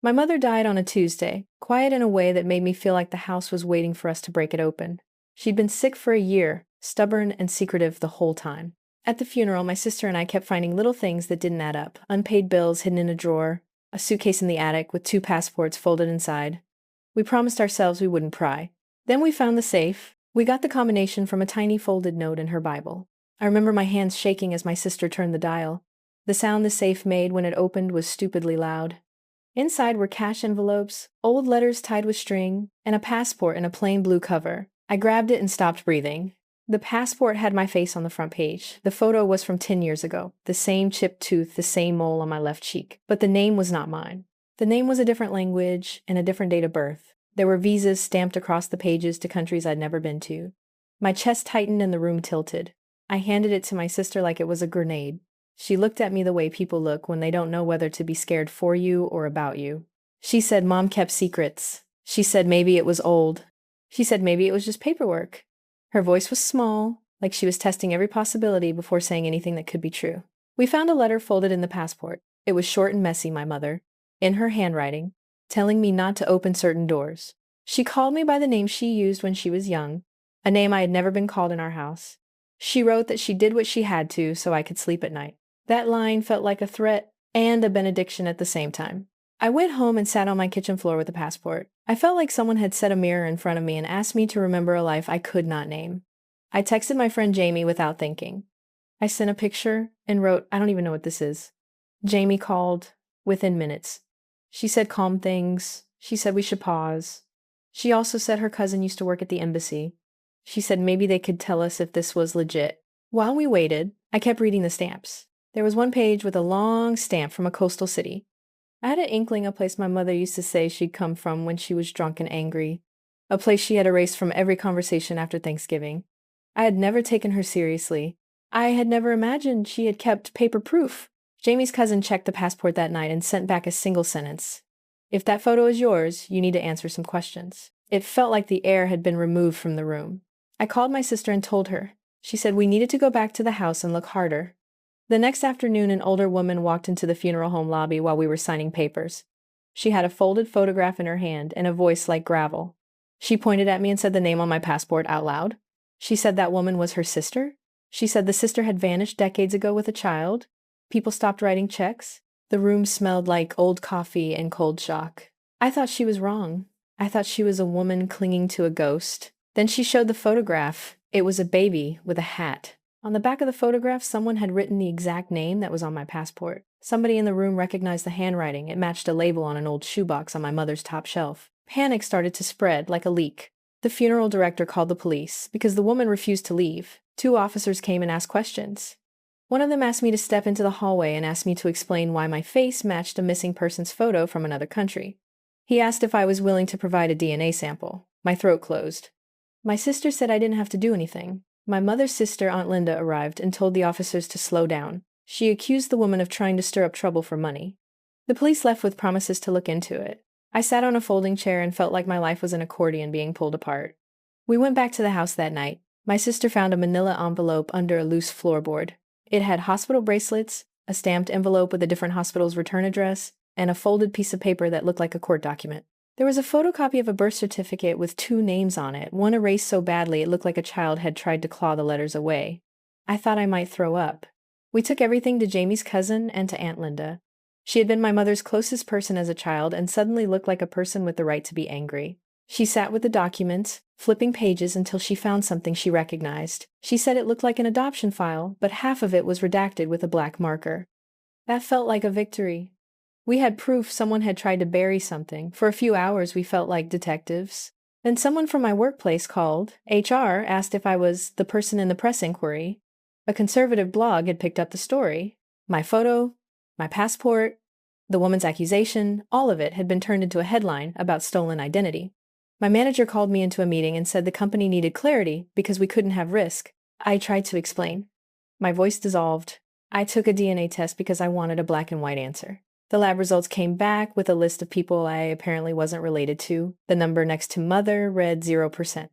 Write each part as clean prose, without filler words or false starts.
My mother died on a Tuesday, quiet in a way that made me feel like the house was waiting for us to break it open. She'd been sick for a year, stubborn and secretive the whole time. At the funeral, my sister and I kept finding little things that didn't add up. Unpaid bills hidden in a drawer, a suitcase in the attic with 2 passports folded inside. We promised ourselves we wouldn't pry. Then we found the safe. We got the combination from a tiny folded note in her Bible. I remember my hands shaking as my sister turned the dial. The sound the safe made when it opened was stupidly loud. Inside were cash envelopes, old letters tied with string, and a passport in a plain blue cover. I grabbed it and stopped breathing. The passport had my face on the front page. The photo was from 10 years ago. The same chipped tooth, the same mole on my left cheek. But the name was not mine. The name was a different language and a different date of birth. There were visas stamped across the pages to countries I'd never been to. My chest tightened and the room tilted. I handed it to my sister like it was a grenade. She looked at me the way people look when they don't know whether to be scared for you or about you. She said Mom kept secrets. She said maybe it was old. She said maybe it was just paperwork. Her voice was small, like she was testing every possibility before saying anything that could be true. We found a letter folded in the passport. It was short and messy, my mother, in her handwriting, telling me not to open certain doors. She called me by the name she used when she was young, a name I had never been called in our house. She wrote that she did what she had to so I could sleep at night. That line felt like a threat and a benediction at the same time. I went home and sat on my kitchen floor with the passport. I felt like someone had set a mirror in front of me and asked me to remember a life I could not name. I texted my friend Jamie without thinking. I sent a picture and wrote, I don't even know what this is. Jamie called within minutes. She said calm things. She said we should pause. She also said her cousin used to work at the embassy. She said maybe they could tell us if this was legit. While we waited, I kept reading the stamps. There was one page with a long stamp from a coastal city. I had an inkling a place my mother used to say she'd come from when she was drunk and angry. A place she had erased from every conversation after Thanksgiving. I had never taken her seriously. I had never imagined she had kept paper proof. Jamie's cousin checked the passport that night and sent back a single sentence. If that photo is yours, you need to answer some questions. It felt like the air had been removed from the room. I called my sister and told her. She said we needed to go back to the house and look harder. The next afternoon, an older woman walked into the funeral home lobby while we were signing papers. She had a folded photograph in her hand and a voice like gravel. She pointed at me and said the name on my passport out loud. She said that woman was her sister. She said the sister had vanished decades ago with a child. People stopped writing checks. The room smelled like old coffee and cold shock. I thought she was wrong. I thought she was a woman clinging to a ghost. Then she showed the photograph. It was a baby with a hat. On the back of the photograph, someone had written the exact name that was on my passport. Somebody in the room recognized the handwriting. It matched a label on an old shoebox on my mother's top shelf. Panic started to spread like a leak. The funeral director called the police because the woman refused to leave. 2 officers came and asked questions. One of them asked me to step into the hallway and asked me to explain why my face matched a missing person's photo from another country. He asked if I was willing to provide a DNA sample. My throat closed. My sister said I didn't have to do anything. My mother's sister, Aunt Linda, arrived and told the officers to slow down. She accused the woman of trying to stir up trouble for money. The police left with promises to look into it. I sat on a folding chair and felt like my life was an accordion being pulled apart. We went back to the house that night. My sister found a manila envelope under a loose floorboard. It had hospital bracelets, a stamped envelope with a different hospital's return address, and a folded piece of paper that looked like a court document. There was a photocopy of a birth certificate with 2 names on it, one erased so badly it looked like a child had tried to claw the letters away. I thought I might throw up. We took everything to Jamie's cousin and to Aunt Linda. She had been my mother's closest person as a child and suddenly looked like a person with the right to be angry. She sat with the documents, flipping pages until she found something she recognized. She said it looked like an adoption file, but half of it was redacted with a black marker. That felt like a victory. We had proof someone had tried to bury something. For a few hours, we felt like detectives. Then someone from my workplace called. HR asked if I was the person in the press inquiry. A conservative blog had picked up the story. My photo, my passport, the woman's accusation, all of it had been turned into a headline about stolen identity. My manager called me into a meeting and said the company needed clarity because we couldn't have risk. I tried to explain. My voice dissolved. I took a DNA test because I wanted a black and white answer. The lab results came back with a list of people I apparently wasn't related to. The number next to mother read 0%.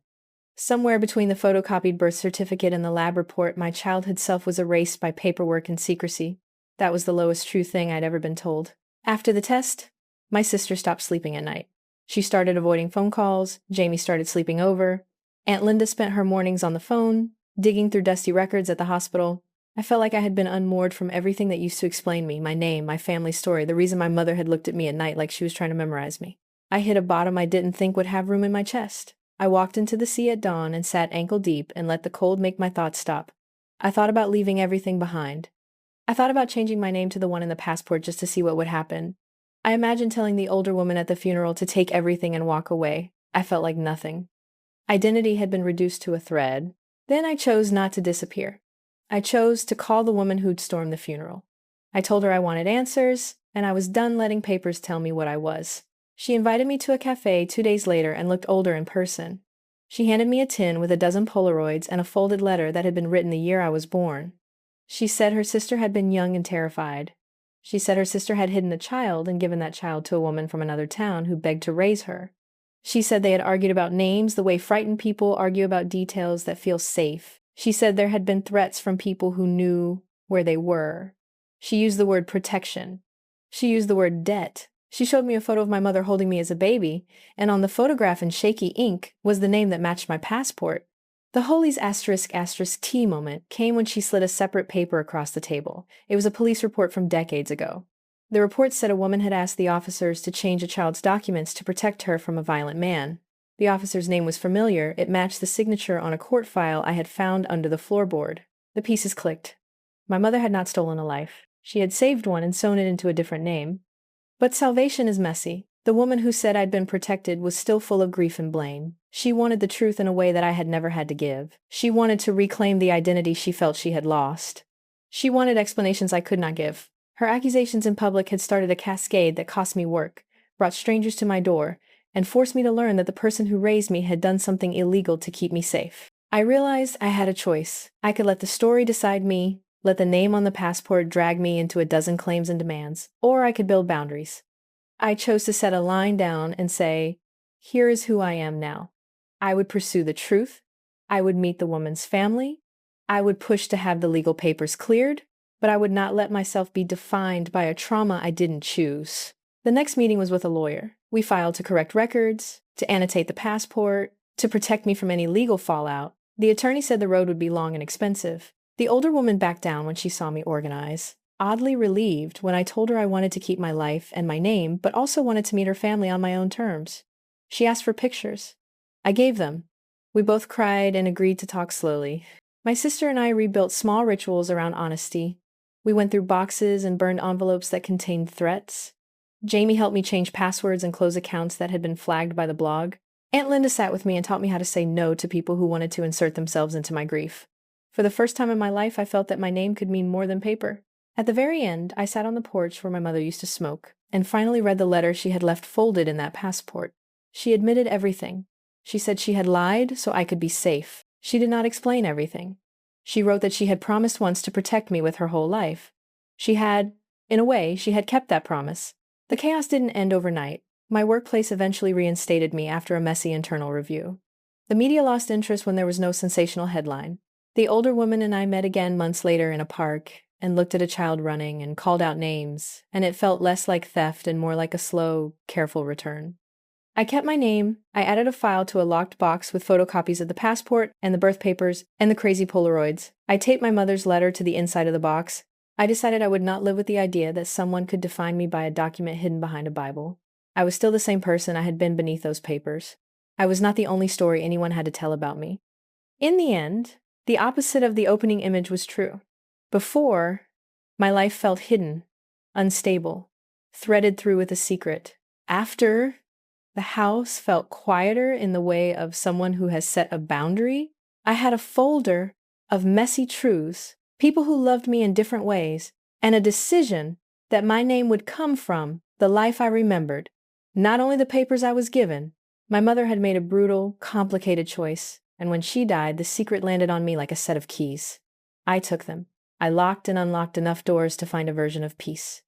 Somewhere between the photocopied birth certificate and the lab report, my childhood self was erased by paperwork and secrecy. That was the lowest true thing I'd ever been told. After the test, My sister stopped sleeping at night. She started avoiding phone calls, Jamie started sleeping over, Aunt Linda spent her mornings on the phone, digging through dusty records at the hospital. I felt like I had been unmoored from everything that used to explain me, my name, my family story, the reason my mother had looked at me at night like she was trying to memorize me. I hit a bottom I didn't think would have room in my chest. I walked into the sea at dawn and sat ankle deep and let the cold make my thoughts stop. I thought about leaving everything behind. I thought about changing my name to the one in the passport just to see what would happen. I imagined telling the older woman at the funeral to take everything and walk away. I felt like nothing. Identity had been reduced to a thread. Then I chose not to disappear. I chose to call the woman who'd stormed the funeral. I told her I wanted answers, and I was done letting papers tell me what I was. She invited me to a cafe 2 days later and looked older in person. She handed me a tin with a dozen Polaroids and a folded letter that had been written the year I was born. She said her sister had been young and terrified. She said her sister had hidden a child and given that child to a woman from another town who begged to raise her. She said they had argued about names the way frightened people argue about details that feel safe. She said there had been threats from people who knew where they were. She used the word protection. She used the word debt. She showed me a photo of my mother holding me as a baby, and on the photograph in shaky ink was the name that matched my passport. The Holy's **T moment came when she slid a separate paper across the table. It was a police report from decades ago. The report said a woman had asked the officers to change a child's documents to protect her from a violent man. The officer's name was familiar. It matched the signature on a court file I had found under the floorboard. The pieces clicked. My mother had not stolen a life. She had saved one and sewn it into a different name. But salvation is messy. The woman who said I'd been protected was still full of grief and blame. She wanted the truth in a way that I had never had to give. She wanted to reclaim the identity she felt she had lost. She wanted explanations I could not give. Her accusations in public had started a cascade that cost me work, brought strangers to my door, and forced me to learn that the person who raised me had done something illegal to keep me safe. I realized I had a choice. I could let the story decide me, let the name on the passport drag me into a dozen claims and demands, or I could build boundaries. I chose to set a line down and say, here is who I am now. I would pursue the truth. I would meet the woman's family. I would push to have the legal papers cleared, but I would not let myself be defined by a trauma I didn't choose. The next meeting was with a lawyer. We filed to correct records, to annotate the passport, to protect me from any legal fallout. The attorney said the road would be long and expensive. The older woman backed down when she saw me organize, oddly relieved when I told her I wanted to keep my life and my name, but also wanted to meet her family on my own terms. She asked for pictures. I gave them. We both cried and agreed to talk slowly. My sister and I rebuilt small rituals around honesty. We went through boxes and burned envelopes that contained threats. Jamie helped me change passwords and close accounts that had been flagged by the blog. Aunt Linda sat with me and taught me how to say no to people who wanted to insert themselves into my grief. For the first time in my life, I felt that my name could mean more than paper. At the very end, I sat on the porch where my mother used to smoke, and finally read the letter she had left folded in that passport. She admitted everything. She said she had lied so I could be safe. She did not explain everything. She wrote that she had promised once to protect me with her whole life. She had kept that promise. The chaos didn't end overnight. My workplace eventually reinstated me after a messy internal review. The media lost interest when there was no sensational headline. The older woman and I met again months later in a park and looked at a child running and called out names, and it felt less like theft and more like a slow, careful return. I kept my name. I added a file to a locked box with photocopies of the passport and the birth papers and the crazy Polaroids. I taped my mother's letter to the inside of the box. I decided I would not live with the idea that someone could define me by a document hidden behind a Bible. I was still the same person I had been beneath those papers. I was not the only story anyone had to tell about me. In the end, the opposite of the opening image was true. Before, my life felt hidden, unstable, threaded through with a secret. After, the house felt quieter in the way of someone who has set a boundary. I had a folder of messy truths, people who loved me in different ways, and a decision that my name would come from the life I remembered, not only the papers I was given. My mother had made a brutal, complicated choice, and when she died, the secret landed on me like a set of keys. I took them. I locked and unlocked enough doors to find a version of peace.